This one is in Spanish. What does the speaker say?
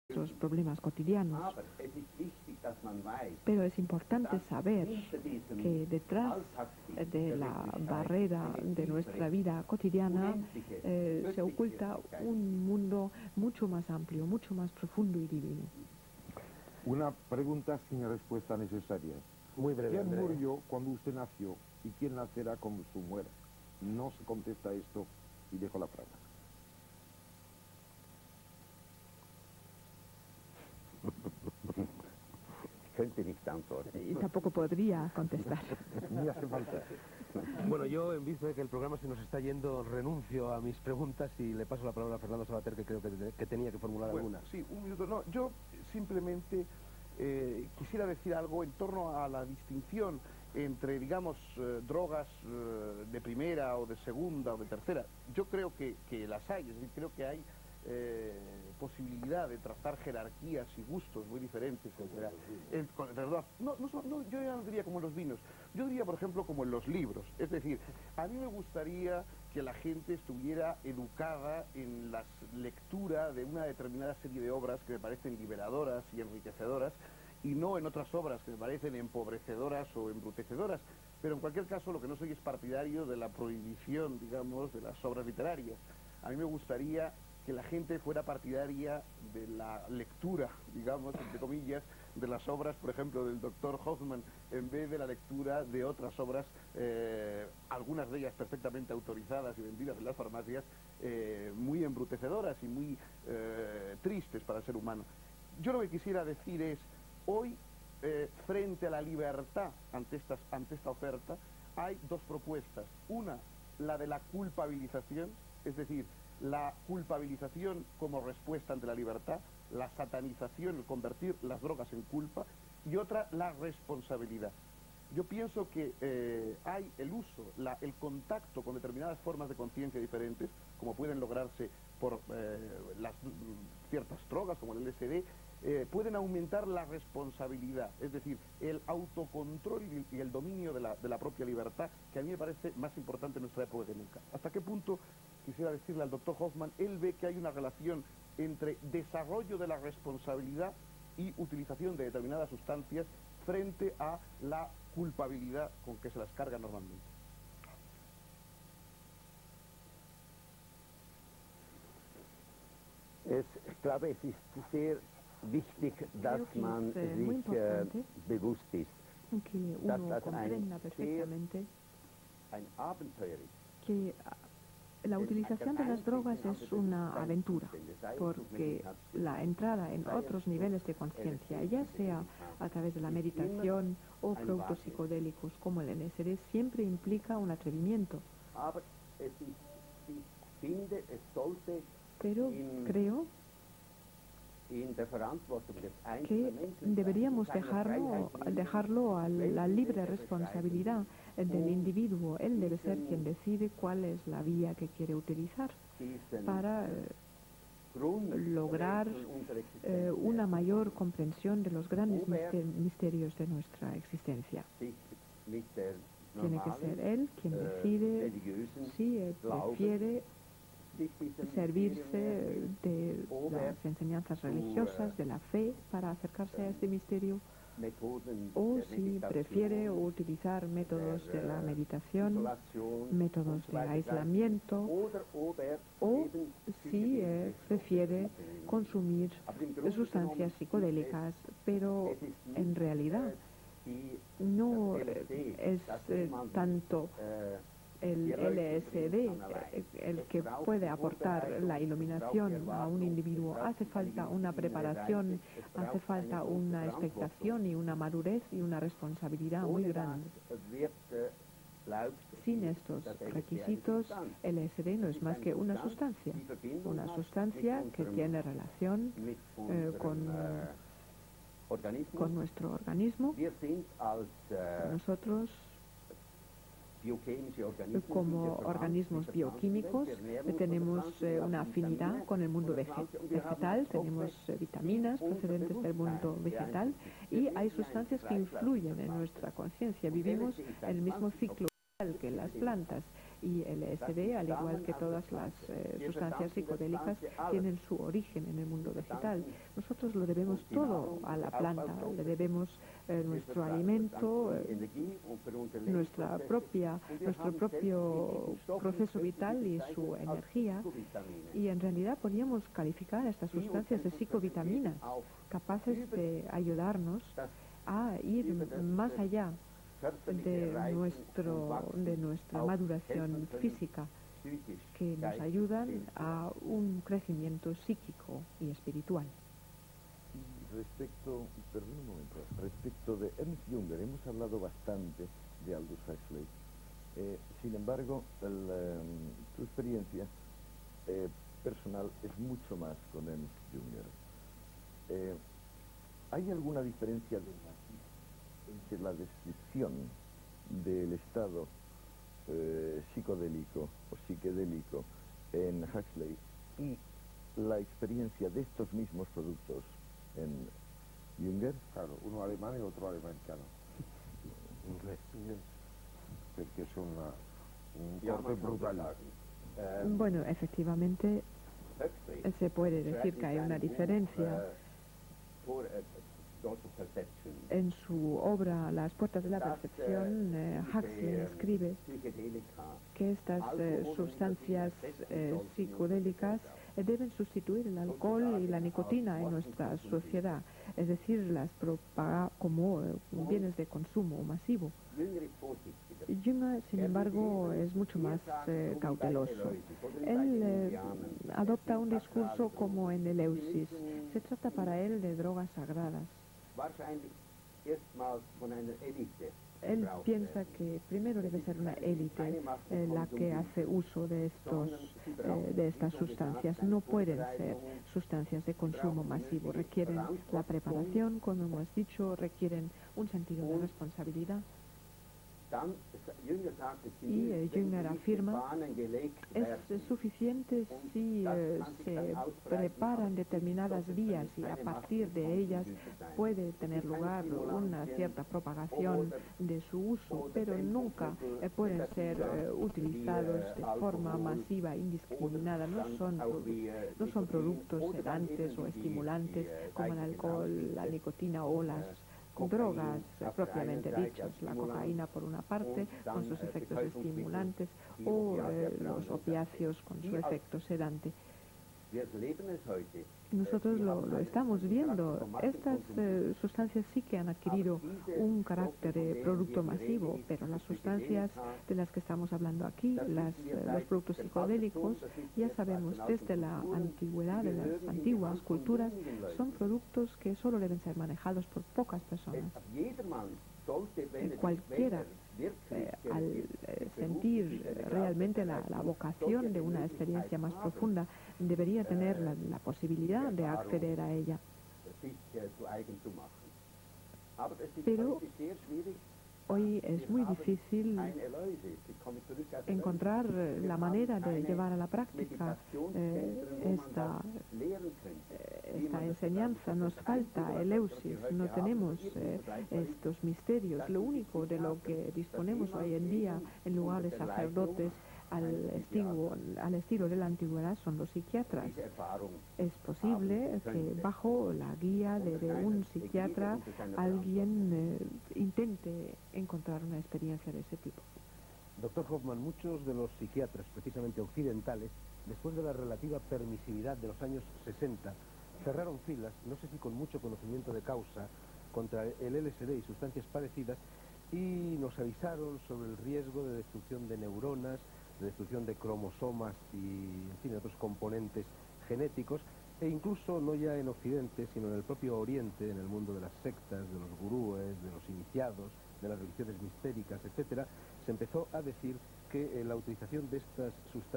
nuestros problemas cotidianos. Pero es importante saber que detrás de la barrera de nuestra vida cotidiana se oculta un mundo mucho más amplio, mucho más profundo y divino. Una pregunta sin respuesta necesaria. Muy breve, ¿Quién Andrea. murió cuando usted nació y quién nacerá cuando su muera? No se contesta esto y dejo la palabra. Könnte nicht antworten. Y tampoco podría contestar. Ni hace falta. Bueno, yo en vista de que el programa se nos está yendo, renuncio a mis preguntas y le paso la palabra a Fernando Sabater, que creo que tenía que formular alguna. Sí, un minuto. No, yo simplemente quisiera decir algo en torno a la distinción entre, digamos, drogas de primera o de segunda o de tercera. Yo creo que las hay, es decir, creo que hay posibilidad de tratar jerarquías y gustos muy diferentes yo ya no diría como en los vinos, yo diría por ejemplo como en los libros. Es decir, a mí me gustaría que la gente estuviera educada en la lectura de una determinada serie de obras que me parecen liberadoras y enriquecedoras, y no en otras obras que me parecen empobrecedoras o embrutecedoras. Pero en cualquier caso lo que no soy es partidario de la prohibición, digamos, de las obras literarias. A mí me gustaría que la gente fuera partidaria de la lectura, digamos, entre comillas, de las obras, por ejemplo, del doctor Hoffman, en vez de la lectura de otras obras, algunas de ellas perfectamente autorizadas y vendidas en las farmacias, muy embrutecedoras y muy tristes para el ser humano. Yo lo que quisiera decir es, hoy, frente a la libertad ante esta oferta, hay dos propuestas. Una, la de la culpabilización, es decir, la culpabilización como respuesta ante la libertad, la satanización, el convertir las drogas en culpa, y otra, la responsabilidad. Yo pienso que hay el uso, el contacto con determinadas formas de conciencia diferentes, como pueden lograrse por ciertas drogas, como el LSD, pueden aumentar la responsabilidad, es decir, el autocontrol y el dominio de la propia libertad, que a mí me parece más importante en nuestra época que nunca. ¿Hasta qué punto, quisiera decirle al doctor Hoffman, él ve que hay una relación entre desarrollo de la responsabilidad y utilización de determinadas sustancias frente a la culpabilidad con que se las carga normalmente? Ich glaube, es ist sehr wichtig, dass man sich bewusst ist, que dass uno das comprenda perfectamente ein Abenteuer ist. que la utilización de las drogas es una aventura, porque la entrada en otros niveles de conciencia, ya sea a través de la meditación o productos psicodélicos como el LSD, siempre implica un atrevimiento. Pero creo que deberíamos dejarlo a la libre responsabilidad del individuo. Él debe ser quien decide cuál es la vía que quiere utilizar para lograr una mayor comprensión de los grandes misterios de nuestra existencia. Tiene que ser él quien decide si prefiere servirse de las enseñanzas religiosas, de la fe, para acercarse a este misterio, o si prefiere utilizar métodos de la meditación, métodos de aislamiento, o si prefiere consumir sustancias psicodélicas, pero en realidad no es tanto el LSD el que puede aportar la iluminación a un individuo. Hace falta una preparación, hace falta una expectación y una madurez y una responsabilidad muy grande. Sin estos requisitos, el LSD no es más que una sustancia que tiene relación con nuestro organismo. Nosotros, como organismos bioquímicos, tenemos una afinidad con el mundo vegetal, tenemos vitaminas procedentes del mundo vegetal y hay sustancias que influyen en nuestra conciencia. Vivimos el mismo ciclo que las plantas Y el LSD, al igual que todas las sustancias psicodélicas, tienen su origen en el mundo vegetal. Nosotros lo debemos todo a la planta, le debemos nuestro alimento, nuestro propio proceso vital y su energía. Y en realidad podríamos calificar a estas sustancias de psicovitaminas, capaces de ayudarnos a ir más allá de nuestra maduración física, que nos ayudan a un crecimiento psíquico y espiritual. Respecto de Ernst Jünger, hemos hablado bastante de Aldous Huxley. Sin embargo, tu experiencia personal es mucho más con Ernst Jünger. ¿Hay alguna diferencia entre la descripción del estado psicodélico o psiquedélico en Huxley y la experiencia de estos mismos productos en Jünger? Claro, uno alemán y otro americano. Inglés. Que es un corte brutal. Bueno, efectivamente se puede decir que hay una diferencia. En su obra Las puertas de la percepción, Huxley escribe que estas sustancias psicodélicas deben sustituir el alcohol y la nicotina en nuestra sociedad, es decir, las propaga como bienes de consumo masivo. Jünger, sin embargo, es mucho más cauteloso. Él adopta un discurso como en Eleusis. Se trata para él de drogas sagradas. Él piensa que primero debe ser una élite la que hace uso de estas sustancias. No pueden ser sustancias de consumo masivo. Requieren la preparación, como hemos dicho, requieren un sentido de responsabilidad. Y Jünger afirma, es suficiente si se preparan determinadas vías y a partir de ellas puede tener lugar una cierta propagación de su uso, pero nunca pueden ser utilizados de forma masiva, indiscriminada. No son productos sedantes o estimulantes como el alcohol, la nicotina o las drogas propiamente dichas, la cocaína por una parte con sus efectos estimulantes o los opiáceos con su efecto sedante. Nosotros lo estamos viendo. Estas sustancias sí que han adquirido un carácter de producto masivo, pero las sustancias de las que estamos hablando aquí, los productos psicodélicos, ya sabemos desde la antigüedad, de las antiguas culturas, son productos que solo deben ser manejados por pocas personas. Cualquiera, al sentir realmente la vocación de una experiencia más profunda, debería tener la posibilidad de acceder a ella. Pero hoy es muy difícil encontrar la manera de llevar a la práctica esta enseñanza. Nos falta Eleusis, no tenemos estos misterios. Lo único de lo que disponemos hoy en día, en lugar de sacerdotes al estilo de la antigüedad, son los psiquiatras. Es posible que bajo la guía de un psiquiatra alguien intente encontrar una experiencia de ese tipo. Doctor Hoffman, muchos de los psiquiatras, precisamente occidentales, después de la relativa permisividad de los años 60, cerraron filas, no sé si con mucho conocimiento de causa, contra el LSD y sustancias parecidas, y nos avisaron sobre el riesgo de destrucción de neuronas, de destrucción de cromosomas y, en fin, otros componentes genéticos, e incluso no ya en Occidente, sino en el propio Oriente, en el mundo de las sectas, de los gurúes, de los iniciados, de las religiones mistéricas, etcétera, se empezó a decir que la utilización de estas sustancias